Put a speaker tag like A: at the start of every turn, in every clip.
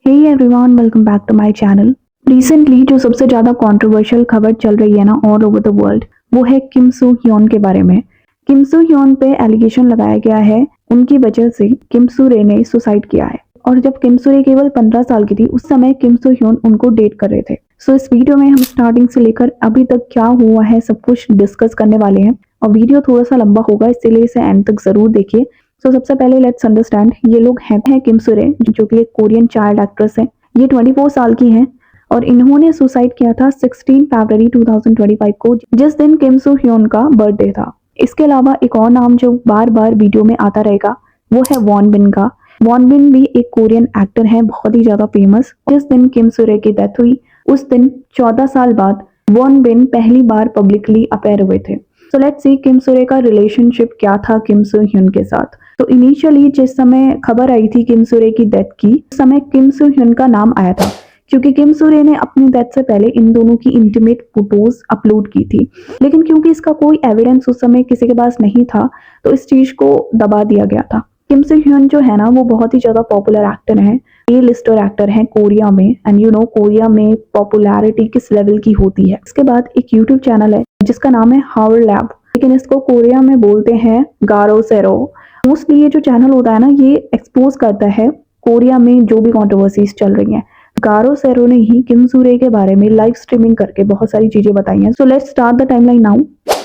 A: Hey everyone, welcome back to my channel. Recently जो सबसे ज़्यादा कंट्रोवर्शियल खबर चल रही है ना ऑल ओवर द वर्ल्ड, वो है किम सू ह्योन के बारे में। किम सू ह्योन पे एलिगेशन लगाया गया है, उनकी वजह से किम सू रे ने सुसाइड किया है। और जब किम सू रे केवल 15 साल की थी, उस समय किम सू ह्योन उनको डेट कर रहे थे। सो इस वीडियो में हम स्टार्टिंग से लेकर अभी तक क्या हुआ है सब कुछ डिस्कस करने वाले हैं। और वीडियो थोड़ा सा लंबा होगा, इसीलिए इसे एंड तक जरूर देखिए। तो सबसे पहले लेट्स अंडरस्टैंड, ये लोग हैं किम सू रे, जो कि एक कोरियन चाइल्ड एक्ट्रेस है। ये 24 साल की हैं और इन्होंने सुसाइड किया था 16 फरवरी 2025 को, जिस दिन किम सू ह्योन का बर्थडे था। इसके अलावा एक और नाम जो बार बार वीडियो में आता रहेगा वो है वॉन बिन का। वॉन बिन भी एक कोरियन एक्टर है, बहुत ही ज्यादा फेमस। जिस दिन किम सू रे की डेथ हुई उस दिन 14 साल बाद वॉन बिन पहली बार पब्लिकली अपेयर हुए थे। सो लेट्स सी किम सू रे का रिलेशनशिप क्या था किम सू ह्योन के साथ। तो इनिशियली जिस समय खबर आई थी किम सू रे की डेथ की, उस समय किम सू ह्योन का नाम आया था, क्योंकि किम सू रे ने अपनी डेथ से पहले इन दोनों की इंटीमेट फोटोज अपलोड की थी। लेकिन क्योंकि इसका कोई एविडेंस उस समय किसी के पास नहीं था, तो इस चीज को दबा दिया गया था। किम सू ह्योन जो है ना, वो बहुत ही ज्यादा पॉपुलर एक्टर है, ए लिस्टर एक्टर है कोरिया में। एंड यू नो कोरिया में पॉपुलैरिटी किस लेवल की होती है। इसके बाद एक यूट्यूब चैनल है जिसका नाम है हावर लैब, लेकिन इसको कोरिया में बोलते हैं गारो सेरो। मोस्टली ये जो चैनल होता है ना, ये एक्सपोज करता है कोरिया में जो भी कंट्रोवर्सीज चल रही हैं। गारो सेरो ने ही किम सू रे के बारे में लाइव स्ट्रीमिंग करके बहुत सारी चीजें बताई हैं। So let's start the timeline now.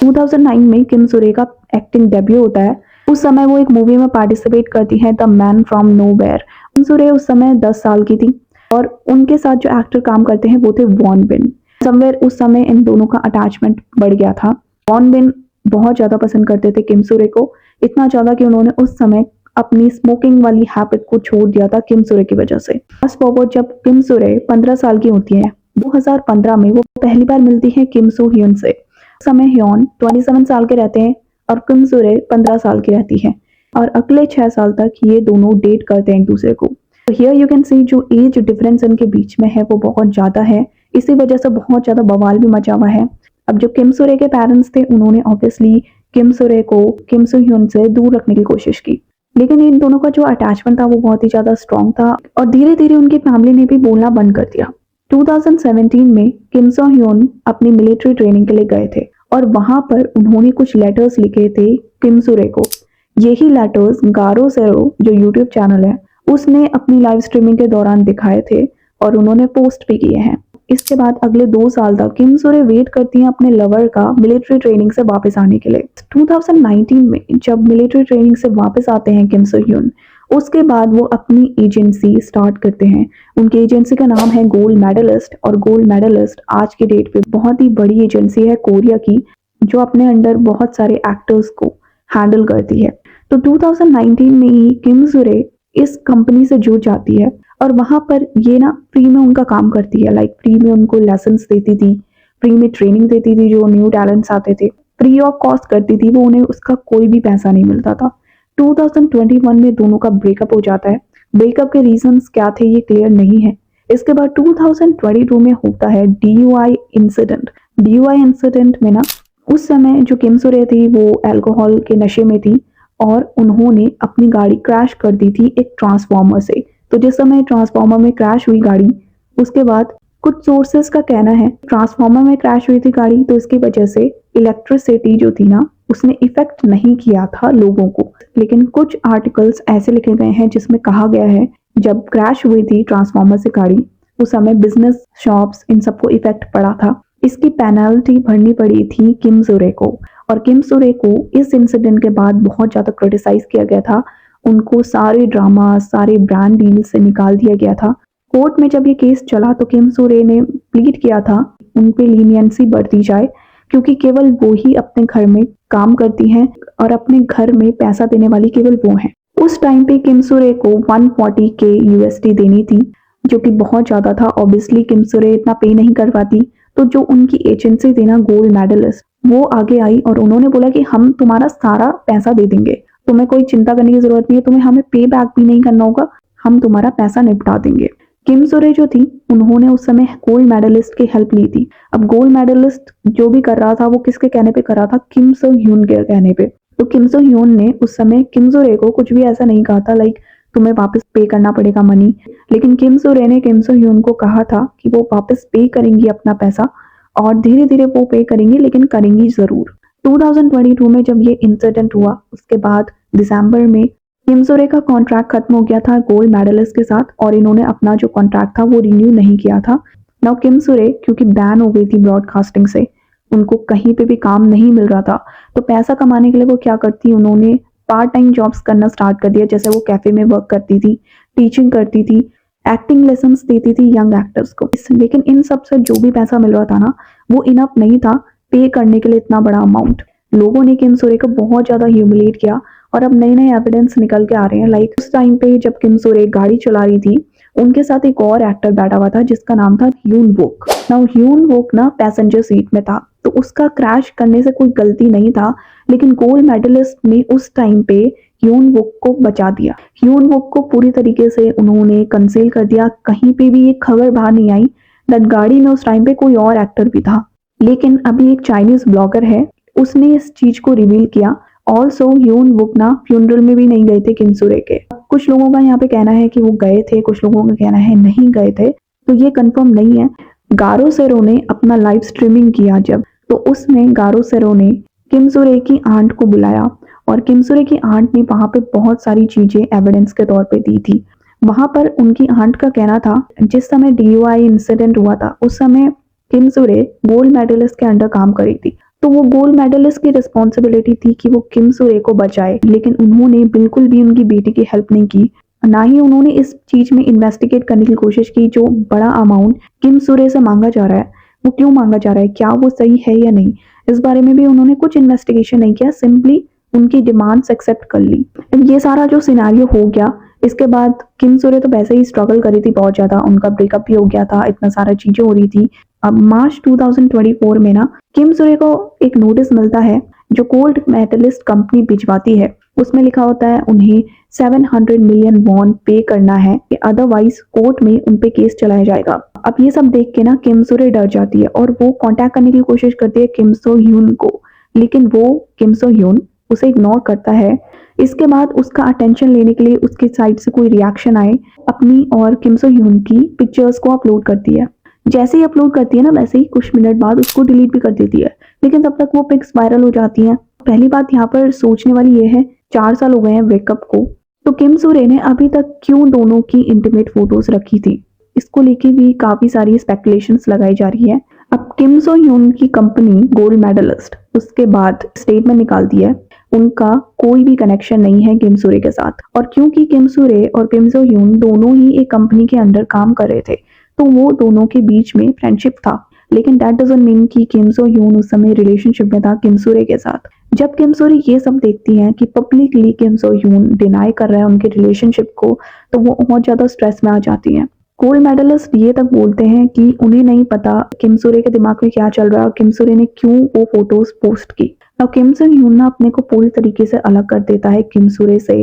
A: 2009 में किम सू रे का एक्टिंग डेब्यू होता है। उस समय वो एक मूवी में पार्टिसिपेट करती है, द मैन फ्रॉम नोवेयर। किम सू रे उस समय 10 साल की थी और उनके साथ जो एक्टर काम करते हैं वो थे वॉन बिन। समवेयर उस समय इन दोनों का अटैचमेंट बढ़ गया था। वॉन बिन बहुत ज्यादा पसंद करते थे किम सू रे को, इतना ज्यादा कि उन्होंने उस समय अपनी स्मोकिंग वाली हैबिट को छोड़ दिया था किम सू रे की वजह से। फास्ट फॉरवर्ड, जब किम सू रे 15 साल की होती है, 2015 में वो पहली बार मिलती है किम सू ह्योन से। उस समय ह्योन 27 साल के रहते हैं और किम सू रे 15 साल की रहती है। और अगले 6 साल तक ये दोनों डेट करते हैं एक दूसरे को। तो हियर यू कैन सी जो एज डिफरेंस इनके बीच में है वो बहुत ज्यादा है। इसी वजह से बहुत ज्यादा बवाल भी मचा हुआ है। अब जो किम सू रे के पेरेंट्स थे, उन्होंने ऑब्वियसली किम सू रे को किम सू ह्योन से दूर रखने की कोशिश की, लेकिन इन दोनों का जो अटैचमेंट था वो बहुत ही ज्यादा स्ट्रॉन्ग था और धीरे धीरे उनकी फैमिली ने भी बोलना बंद कर दिया। 2017 में किम सू ह्योन अपनी मिलिट्री ट्रेनिंग के लिए गए थे और वहां पर उन्होंने कुछ लेटर्स लिखे थे किम सू रे को। यही लेटर्स गारो सेरो जो यूट्यूब चैनल है उसने अपनी लाइव स्ट्रीमिंग के दौरान दिखाए थे और उन्होंने पोस्ट भी किए हैं। इसके बाद अगले 2 साल तक किम सू रे वेट करती हैं अपने लवर का मिलिट्री ट्रेनिंग से वापस आने के लिए। 2019 में जब मिलिट्री ट्रेनिंग से वापस आते हैं किम सू ह्योन, उसके बाद वो अपनी एजेंसी स्टार्ट करते हैं। उनकी एजेंसी का नाम है गोल्ड मेडलिस्ट, और गोल्ड मेडलिस्ट आज की डेट पे बहुत ही बड़ी एजेंसी है कोरिया की, जो अपने अंडर बहुत सारे एक्टर्स को हैंडल करती है। तो 2019 में ही किम सू रे इस कंपनी से जुड़ जाती है और वहां पर ये ना फ्री में उनका काम करती है। लाइक फ्री में उनको लेसन्स देती थी, फ्री में ट्रेनिंग देती थी, जो न्यू टैलेंट्स आते थे फ्री ऑफ कॉस्ट करती थी वो, उन्हें उसका कोई भी पैसा नहीं मिलता था। 2021 में दोनों का ब्रेकअप हो जाता है। ब्रेकअप के रीजंस क्या थे ये क्लियर नहीं है। इसके बाद 2022 में होता है DUI इंसिडेंट। DUI इंसिडेंट में ना उस समय जो किम सू रे थी वो अल्कोहल के नशे में थी और उन्होंने अपनी गाड़ी क्रैश कर दी थी एक ट्रांसफार्मर से। तो जिस समय ट्रांसफार्मर में क्रैश हुई गाड़ी, उसके बाद कुछ सोर्सेस का कहना है ट्रांसफार्मर में क्रैश हुई थी गाड़ी, तो इसकी वजह से इलेक्ट्रिसिटी जो थी ना उसने इफेक्ट नहीं किया था लोगों को। लेकिन कुछ आर्टिकल्स ऐसे लिखे गए हैं जिसमें कहा गया है जब क्रैश हुई थी ट्रांसफार्मर से गाड़ी, उस समय बिजनेस शॉप्स इन सबको इफेक्ट पड़ा था। इसकी पेनल्टी भरनी पड़ी थी किम सू रे को, और किम सू रे को इस इंसिडेंट के बाद बहुत ज्यादा क्रिटिसाइज किया गया था। उनको सारे ड्रामा, सारे ब्रांड डील से निकाल दिया गया था। कोर्ट में जब ये केस चला तो किम सू रे ने प्लीड किया था उन पे लीनियंसी बढ़ती जाए, क्योंकि केवल वो ही अपने घर में काम करती हैं और अपने घर में पैसा देने वाली केवल वो हैं। उस टाइम पे किम सू रे को 140K USD देनी थी, जो कि बहुत ज्यादा था। ऑब्वियसली किम सू रे इतना पे नहीं कर पाती, तो जो उनकी एजेंसी थी ना गोल्ड मेडलिस्ट, वो आगे आई और उन्होंने बोला कि हम तुम्हारा सारा पैसा दे देंगे, तुम्हें कोई चिंता करने की जरूरत नहीं है, तुम्हें हमें पे बैक भी नहीं करना होगा, हम तुम्हारा पैसा निपटा देंगे। किम सू रे जो थी उन्होंने उस समय गोल्ड मेडलिस्ट की हेल्प ली थी। अब गोल्ड मेडलिस्ट जो भी कर रहा था वो किसके कहने पे कर रहा था? किम सू ह्योन के कहने पे। तो किम सू ह्योन ने उस समय किम सू रे को कुछ भी ऐसा नहीं कहा था लाइक तुम्हें वापस पे करना पड़ेगा मनी। लेकिन किम सो रे ने किम सो ह्यून को कहा था कि वो वापस पे करेंगी अपना पैसा और धीरे धीरे वो पे करेंगी, लेकिन करेंगी जरूर। 2022 में जब ये इंसिडेंट हुआ उसके बाद दिसंबर में किम सो रे का कॉन्ट्रैक्ट खत्म हो गया था गोल्ड मेडलिस्ट के साथ और इन्होंने अपना जो कॉन्ट्रैक्ट था वो रिन्यू नहीं किया था। नाउ किम सो रे क्योंकि बैन हो गई थी ब्रॉडकास्टिंग से, उनको कहीं पे भी काम नहीं मिल रहा था, तो पैसा कमाने के लिए वो क्या करती, उन्होंने पार्ट टाइम जॉब्स करना स्टार्ट कर दिया। जैसे वो कैफे में वर्क करती थी, टीचिंग करती थी, एक्टिंग लेसन्स देती थी यंग एक्टर्स को। लेकिन इन सब से जो भी पैसा मिल रहा था ना वो इनफ नहीं था पे करने के लिए इतना बड़ा अमाउंट। लोगों ने किम सो रे को बहुत ज्यादा ह्यूमिलेट किया और अब नए नए एविडेंस निकल के आ रहे हैं। लाइक उस टाइम पे जब किम सो रे गाड़ी चला रही थी उनके साथ एक और एक्टर बैठा हुआ था जिसका नाम था ह्यून वोक। नाउ ह्यून वोक ना पैसेंजर सीट में था, तो उसका क्रैश करने से कोई गलती नहीं था, लेकिन गोल्ड मेडलिस्ट ने उस टाइम पे ह्यून वोक को बचा दिया। ह्यून वोक को पूरी तरीके से उन्होंने कंसील कर दिया, कहीं पे भी ये खबर बाहर नहीं आई दैट गाड़ी में उस टाइम पे कोई और एक्टर भी था। लेकिन अभी एक चाइनीज ब्लॉगर है उसने इस चीज को रिवील किया। ऑल्सो ह्यून वुक ना फ्यूनरल में भी नहीं गए थे किम सो रे के। कुछ लोगों का यहाँ पे कहना है कि वो गए थे, कुछ लोगों का कहना है नहीं गए थे, तो ये कंफर्म नहीं है। गारो सेरो ने अपना लाइव स्ट्रीमिंग किया जब, तो उसमें गारो सेरो ने किम सो रे की आंट को बुलाया और किम सो रे की आंट ने वहां पे बहुत सारी चीजें एविडेंस के तौर पे दी थी। वहां पर उनकी आंट का कहना था जिस समय DUI इंसिडेंट हुआ था उस समय किम सो रे गोल्ड मेडलिस्ट के अंडर काम कर रही थी, तो वो गोल्ड मेडलिस्ट की रिस्पॉन्सिबिलिटी थी कि वो किम सो रे को बचाए, लेकिन उन्होंने बिल्कुल भी उनकी बेटी की हेल्प नहीं की, ना ही उन्होंने इस चीज में इन्वेस्टिगेट करने की कोशिश की जो बड़ा अमाउंट किम सो रे से मांगा जा रहा है वो क्यों मांगा जा रहा है, क्या वो सही है या नहीं, इस बारे में भी उन्होंने कुछ इन्वेस्टिगेशन नहीं किया, सिंपली उनकी डिमांड्स एक्सेप्ट कर ली। ये सारा जो सिनेरियो हो गया इसके बाद किम सो रे तो वैसे ही स्ट्रगल करी थी बहुत ज्यादा, उनका ब्रेकअप भी हो गया था, इतना सारा चीजें हो रही थी। अब मार्च 2024 में ना किम सो रे को एक नोटिस मिलता है जो गोल्ड मेडलिस्ट कंपनी भिजवाती है। उसमें लिखा होता है उन्हें 700 मिलियन वॉन पे करना है, अदरवाइज कोर्ट में उन पे केस चलाया जाएगा। अब ये सब देख के ना किम सो रे डर जाती है और वो कांटेक्ट करने की कोशिश करती है किम सो ह्यून को, लेकिन वो किम सो ह्यून उसे इग्नोर करता है। इसके बाद उसका अटेंशन लेने के लिए उसकी साइड से कोई रिएक्शन आए, अपनी और किम सो ह्यून की पिक्चर्स को अपलोड करती है। जैसे ही अपलोड करती है ना वैसे ही कुछ मिनट बाद उसको डिलीट भी कर देती है, लेकिन तब तक वो पिक्स वायरल हो जाती हैं। पहली बात यहाँ पर सोचने वाली ये है 4 साल हो गए हैं ब्रेकअप को, तो किम सो रे ने अभी तक क्यों दोनों की इंटीमेट फोटोज रखी थी, इसको लेके भी काफी सारी स्पेकुलेशंस लगाई जा रही है। अब किम सो ह्यून की कंपनी गोल्ड मेडलिस्ट उसके बाद स्टेटमेंट निकालती है उनका कोई भी कनेक्शन नहीं है किम सो रे के साथ, और क्योंकि किम सो रे और किम सो ह्यून दोनों ही एक कंपनी के अंडर काम कर रहे थे तो वो दोनों के बीच में फ्रेंडशिप था, लेकिन दैट डजंट मीन कि किम सो ह्यून उस समय रिलेशनशिप में था किम सो रे के साथ। जब किम सो रे ये सब देखती हैं कि पब्लिकली किम सो ह्यून डिनाई कर रहा है उनके रिलेशनशिप को, तो वो बहुत ज्यादा स्ट्रेस में आ जाती हैं। गोल्ड मेडलिस्ट ये तक बोलते हैं कि उन्हें नहीं पता किम सो रे के दिमाग में क्या चल रहा है और किम सो रे ने क्यों वो फोटोज पोस्ट की। अब किम सो ह्यून ना अपने को पूरी तरीके से अलग कर देता है किम सो रे से।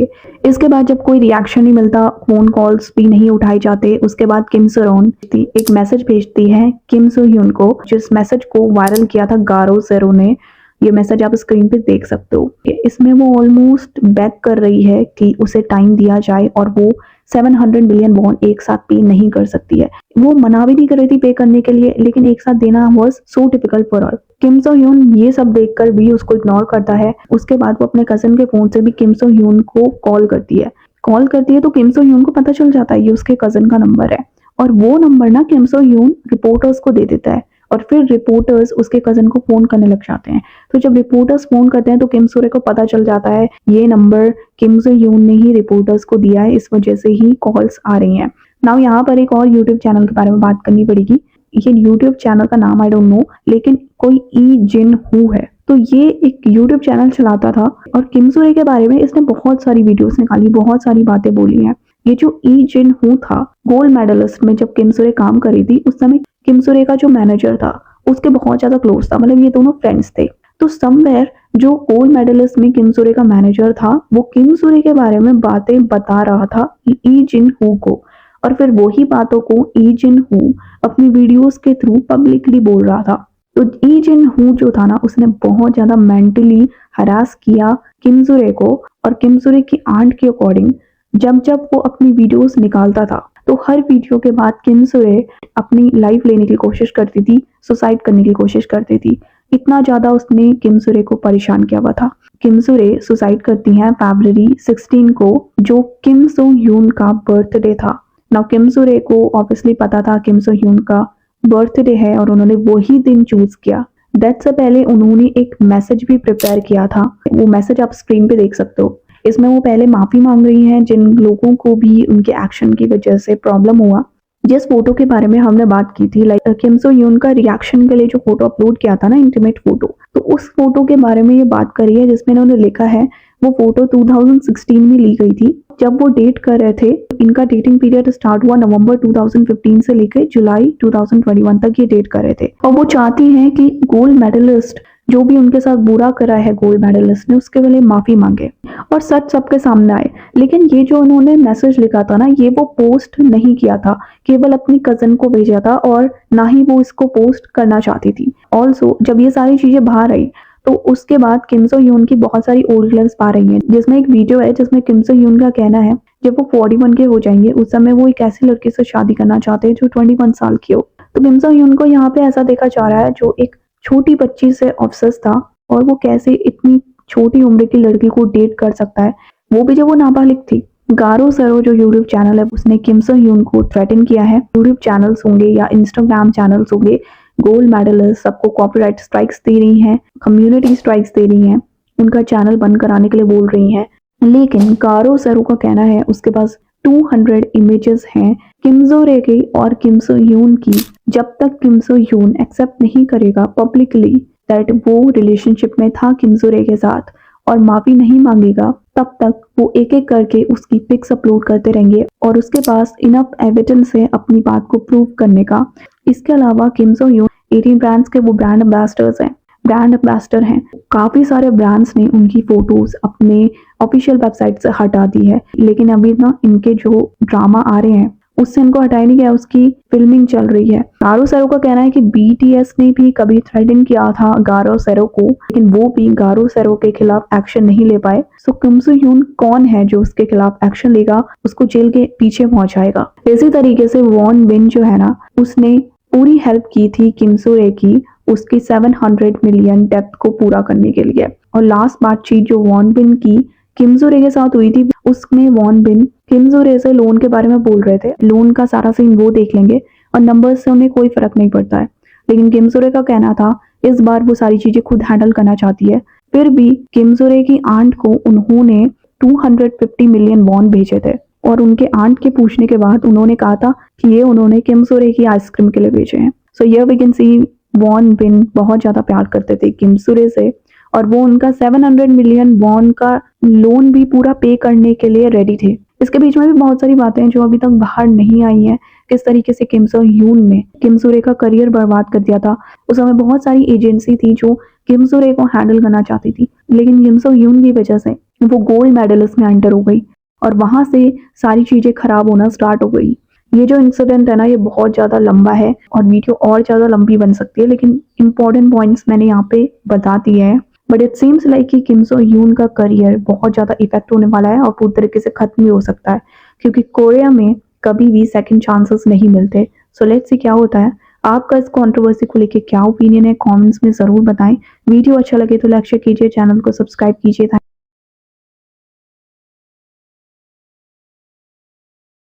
A: इसके बाद जब कोई रिएक्शन नहीं मिलता, फोन कॉल्स भी नहीं उठाए जाते, उसके बाद किम सो रोन एक मैसेज भेजती है किम सो ह्यून को, जिस मैसेज को वायरल किया था गारो सेरो ने। ये मैसेज आप स्क्रीन पे देख सकते हो। इसमें वो ऑलमोस्ट बैक कर रही है कि उसे टाइम दिया जाए और वो 700 मिलियन वॉन एक साथ पे नहीं कर सकती है। वो मना भी नहीं कर रही थी पे करने के लिए, लेकिन एक साथ देना was so typical for her. Kim so Hyun ये सब देखकर भी उसको इग्नोर करता है। उसके बाद वो अपने कजिन के फोन से भी किम सो ह्यून को कॉल करती है तो किम सो ह्यून को पता चल जाता है ये उसके कजिन का नंबर है, और वो नंबर ना किम सो ह्यून रिपोर्टर्स को दे देता है और फिर रिपोर्टर्स उसके कजिन को फोन करने लग जाते हैं। तो जब रिपोर्टर्स फोन करते हैं तो किम सो रे को पता चल जाता है ये नंबर किम सो ह्यून ने ही रिपोर्टर्स को दिया है, इस वजह से ही कॉल्स आ रही हैं। नाउ यहाँ पर एक और यूट्यूब चैनल के बारे में बात करनी पड़ेगी। ये यूट्यूब चैनल का नाम आई डोंट नो, लेकिन कोई ई जिन हु है, तो ये एक यूट्यूब चैनल चलाता था और किम सो रे के बारे में इसने बहुत सारी वीडियोस निकाली, बहुत सारी बातें बोली हैं। ये जो ई जिन हु था गोल्ड मेडलिस्ट में जब किम सो रे काम कर रही थी उस समय किम सो रे का जो मैनेजर था उसके बहुत ज्यादा क्लोज था, मतलब ये दोनों फ्रेंड्स थे। तो समवेयर जो गोल्ड मेडलिस्ट में किम सो रे का मैनेजर था वो किम सो रे के बारे में बातें बता रहा था ई जिन हु को, और फिर वही बातों को ई जिन हु अपनी वीडियोस के थ्रू पब्लिकली बोल रहा था। तो ई जिन हु जो था ना उसने बहुत ज्यादा मेंटली हरास किया किम सो रे को, और किम सो रे की आंट के अकॉर्डिंग जब जब वो अपनी वीडियोस निकालता था तो हर वीडियो के बाद किम सुरे अपनी लाइफ लेने की कोशिश करती थी, सुसाइड करने की कोशिश करती थी। इतना ज़्यादा उसने किम सुरे को परेशान किया हुआ था। किम सुरे सुसाइड करती हैं फरवरी 16 को, जो किम सो ह्यून का बर्थडे था। नाउ किम सुरे को ऑब्वियसली पता था किम सो ह्यून का बर्थडे है और उन्होंने वही दिन चूज किया। डेथ से पहले उन्होंने एक मैसेज भी प्रिपेयर किया था, वो मैसेज आप स्क्रीन पे देख सकते हो। इसमें वो पहले माफी मांग रही हैं जिन लोगों को भी उनके एक्शन की वजह से प्रॉब्लम हुआ। जिस फोटो के बारे में हमने बात की थी, लाइक किम सो ह्यून का रिएक्शन के लिए जो फोटो अपलोड किया था ना, इंटीमेट फोटो, तो उस फोटो के बारे में ये बात करी है जिसमें इन्होंने लिखा है वो फोटो 2016 में ली गई थी। जब वो डेट कर रहे थे, इनका डेटिंग पीरियड स्टार्ट हुआ नवंबर 2015 से लेकर जुलाई 2021 तक ये डेट कर रहे थे। और वो चाहती हैं कि गोल्ड मेडलिस्ट जो भी उनके साथ बुरा करा है गोल्ड मेडलिस्ट ने, उसके लिए माफी मांगे और सच सबके सामने आए। लेकिन ये जो उन्होंने मैसेज लिखा था ना, ये वो पोस्ट नहीं किया था, केवल अपनी कजन को भेजा था और ना ही वो इसको पोस्ट करना चाहती थी। ऑल्सो जब ये सारी चीजें बाहर आई तो उसके बाद किम सो ह्यून की बहुत सारी ओल्ड क्लिप्स आ रही हैं, जिसमें एक वीडियो है जिसमें किम सो ह्यून का कहना है जब वो 41 के हो जाएंगे उस समय वो एक ऐसी लड़की से शादी करना चाहते हैं जो 21 साल की हो। तो किम सो ह्यून को यहाँ पे ऐसा देखा जा रहा है जो एक छोटी बच्ची से ऑब्सेस था और वो कैसे इतनी छोटी उम्र की लड़की को डेट कर सकता है, वो भी जब वो नाबालिग थी। गारो सरो जो यूट्यूब चैनल है उसने किम सो ह्यून को थ्रेटन किया है। यूट्यूब चैनल्स होंगे या इंस्टाग्राम चैनल्स होंगे, गोल्ड मेडलिस्ट सबको कॉपीराइट स्ट्राइक्स दे रही हैं, कम्युनिटी स्ट्राइक्स दे रही हैं, उनका चैनल बंद कराने के लिए बोल रही हैं। लेकिन गारो सरो का कहना है उसके पास 200 इमेजेस हैं किम सो रे की और किम सो ह्यून की। जब तक किम सो ह्यून एक्सेप्ट नहीं करेगा पब्लिकली दैट वो रिलेशनशिप में था किम सो रे के साथ और माफी नहीं मांगेगा, तब तक वो एक एक करके उसकी पिक्स अपलोड करते रहेंगे और उसके पास इनफ एविडेंस है अपनी बात को प्रूव करने का। इसके अलावा किम सो ह्यून 18 ब्रांड्स के वो ब्रांड एम्बेसडर हैं। काफी सारे ब्रांड्स ने उनकी फोटोज अपने ऑफिशियल वेबसाइट से हटा दी है, लेकिन अभी ना इनके जो ड्रामा आ रहे हैं उससे इनको हटाया नहीं गया, उसकी फिल्मिंग चल रही है। गारो सेरो का कहना है कि बीटीएस ने भी कभी थ्रेटन किया था गारो सेरो को, लेकिन वो भी गारो सेरो के खिलाफ एक्शन नहीं ले पाए। सो किम सो ह्यून कौन है जो उसके खिलाफ एक्शन लेगा, उसको जेल के पीछे पहुंचाएगा। इसी तरीके से वॉन बिन जो है ना, उसने पूरी हेल्प की थी किम सो रे की उसकी 700 मिलियन डेब्ट को पूरा करने के लिए। और लास्ट बातचीत जो वॉन बिन की किम सो रे के साथ हुई थी, उसमें वॉन बिन किम सो रे से लोन के बारे में बोल रहे थे। लोन का सारा सीन वो देख लेंगे और नंबर्स से उन्हें कोई फर्क नहीं पड़ता है, लेकिन किम सो रे का कहना था इस बार वो सारी चीजें खुद हैंडल करना चाहती है। फिर भी किम सो रे की आंट को उन्होंने 250 मिलियन वॉन भेजे थे और उनके आंट के पूछने के बाद उन्होंने कहा था कि ये उन्होंने किम सो रे की आइसक्रीम के लिए भेजे हैं। So here we can see वॉन बिन बहुत ज्यादा प्यार करते थे किम सो रे से और वो उनका 700 मिलियन वॉन का लोन भी पूरा पे करने के लिए रेडी थे। इसके बीच में भी बहुत सारी बातें जो अभी तक बाहर नहीं आई हैं, किस तरीके से किम सो ह्यून ने किम सो रे का करियर बर्बाद कर दिया था। उस समय बहुत सारी एजेंसी थी जो किम सो रे को हैंडल करना चाहती थी, लेकिन किम सो ह्यून की वजह से वो गोल्ड मेडलिस्ट में एंटर हो गई और वहां से सारी चीजें खराब होना स्टार्ट हो गई। ये जो इंसिडेंट है ना, ये बहुत ज्यादा लंबा है और वीडियो और ज्यादा लंबी बन सकती है, लेकिन इंपॉर्टेंट पॉइंट्स मैंने यहाँ पे बता दिए हैं। बट इट सीम्स लाइक कि किम सो ह्यून का करियर बहुत ज्यादा इफेक्ट होने वाला है और पूरी तरीके से खत्म भी हो सकता है, क्योंकि कोरिया में कभी भी सेकंड चांसेस नहीं मिलते। सो लेट्स सी क्या होता है। आपका इस कंट्रोवर्सी को लेके क्या ओपिनियन है, कमेंट्स में जरूर बताएं। वीडियो अच्छा लगे तो लाइक शेयर कीजिए, चैनल को सब्सक्राइब कीजिए।